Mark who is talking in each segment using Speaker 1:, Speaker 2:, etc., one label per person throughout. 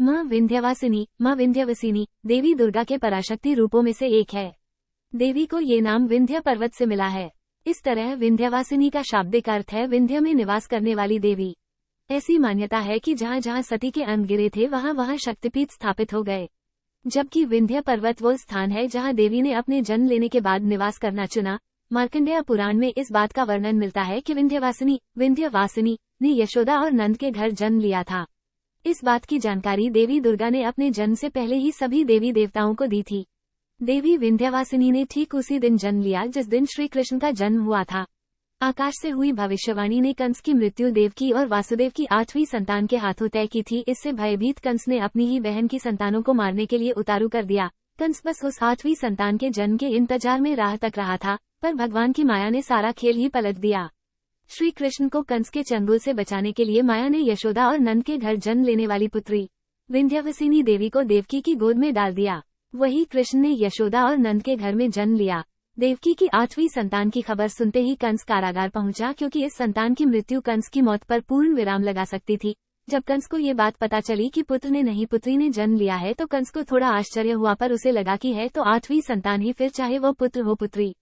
Speaker 1: माँ विंध्यवासिनी, माँ विंध्यवासिनी देवी दुर्गा के पराशक्ति रूपों में से एक है। देवी को ये नाम विंध्य पर्वत से मिला है। इस तरह विंध्यवासिनी का शाब्दिक अर्थ है विंध्य में निवास करने वाली देवी। ऐसी मान्यता है कि जहाँ जहाँ सती के अंग गिरे थे वहाँ वहाँ शक्तिपीठ स्थापित हो गए, जबकि विंध्य पर्वत वो स्थान है जहाँ देवी ने अपने जन्म लेने के बाद निवास करना चुना। मार्कंडेय पुराण में इस बात का वर्णन मिलता है कि विंध्यवासिनी ने यशोदा और नंद के घर जन्म लिया था। इस बात की जानकारी देवी दुर्गा ने अपने जन्म से पहले ही सभी देवी देवताओं को दी थी। देवी विंध्यवासिनी ने ठीक उसी दिन जन्म लिया जिस दिन श्री कृष्ण का जन्म हुआ था। आकाश से हुई भविष्यवाणी ने कंस की मृत्यु देवकी और वासुदेव की 8वीं संतान के हाथों तय की थी। इससे भयभीत कंस ने अपनी ही बहन की संतानों को मारने के लिए उतारू कर दिया। कंस बस उस 8वीं संतान के जन्म के इंतजार में राह तक रहा था, पर भगवान की माया ने सारा खेल ही पलट दिया। श्री कृष्ण को कंस के चंगुल से बचाने के लिए माया ने यशोदा और नंद के घर जन्म लेने वाली पुत्री विंध्यवासिनी देवी को देवकी की गोद में डाल दिया। वही कृष्ण ने यशोदा और नंद के घर में जन्म लिया। देवकी की 8वीं संतान की खबर सुनते ही कंस कारागार पहुंचा, क्योंकि इस संतान की मृत्यु कंस की मौत पर पूर्ण विराम लगा सकती थी। जब कंस को ये बात पता चली कि पुत्र ने नहीं पुत्री ने जन्म लिया है तो कंस को थोड़ा आश्चर्य हुआ, पर उसे लगा कि है तो 8वीं संतान ही, फिर चाहे वो पुत्र हो पुत्री।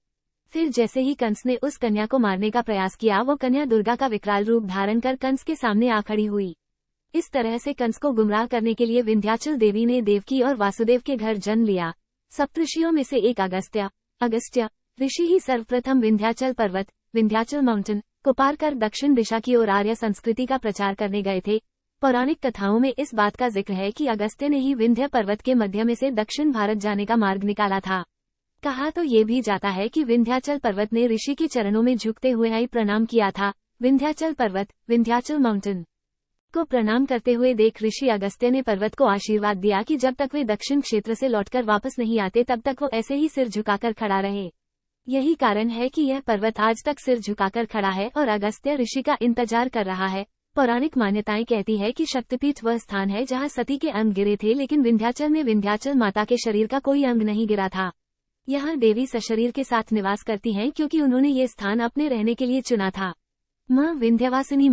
Speaker 1: फिर जैसे ही कंस ने उस कन्या को मारने का प्रयास किया, वो कन्या दुर्गा का विकराल रूप धारण कर कंस के सामने आ खड़ी हुई। इस तरह से कंस को गुमराह करने के लिए विंध्याचल देवी ने देवकी और वासुदेव के घर जन्म लिया। सप्तऋषियों में से एक अगस्त्य ऋषि ही सर्वप्रथम विंध्याचल पर्वत विंध्याचल माउंटेन को पार कर दक्षिण दिशा की ओर आर्य संस्कृति का प्रचार करने गए थे। पौराणिक कथाओं में इस बात का जिक्र है कि अगस्त्य ने ही विंध्य पर्वत के मध्य में से दक्षिण भारत जाने का मार्ग निकाला था। कहा तो ये भी जाता है कि विंध्याचल पर्वत ने ऋषि के चरणों में झुकते हुए आई प्रणाम किया था। विंध्याचल पर्वत विंध्याचल माउंटेन को प्रणाम करते हुए देख ऋषि अगस्त्य ने पर्वत को आशीर्वाद दिया कि जब तक वे दक्षिण क्षेत्र से लौटकर वापस नहीं आते तब तक वो ऐसे ही सिर झुकाकर खड़ा रहे। यही कारण है कि यह पर्वत आज तक सिर झुकाकर खड़ा है और अगस्त्य ऋषि का इंतजार कर रहा है। पौराणिक मान्यताएं कहती है कि शक्तिपीठ वह स्थान है जहां सती के अंग गिरे थे, लेकिन विंध्याचल में विंध्याचल माता के शरीर का कोई अंग नहीं गिरा था। यहाँ देवी सशरीर के साथ निवास करती हैं, क्योंकि उन्होंने ये स्थान अपने रहने के लिए चुना था। माँ विंध्यवासिनी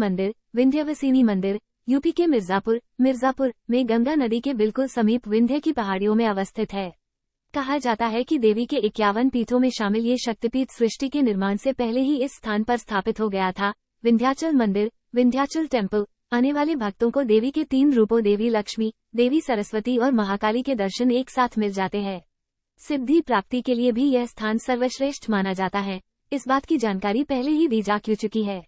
Speaker 1: मंदिर यूपी के मिर्जापुर में गंगा नदी के बिल्कुल समीप विंध्य की पहाड़ियों में अवस्थित है। कहा जाता है कि देवी के 51 पीठों में शामिल ये शक्तिपीठ सृष्टि के निर्माण से पहले ही इस स्थान पर स्थापित हो गया था। विंध्याचल मंदिर विंध्याचल टेम्पल आने वाले भक्तों को देवी के 3 रूपों देवी लक्ष्मी, देवी सरस्वती और महाकाली के दर्शन एक साथ मिल जाते हैं। सिद्धि प्राप्ति के लिए भी यह स्थान सर्वश्रेष्ठ माना जाता है। इस बात की जानकारी पहले ही दी जा चुकी है।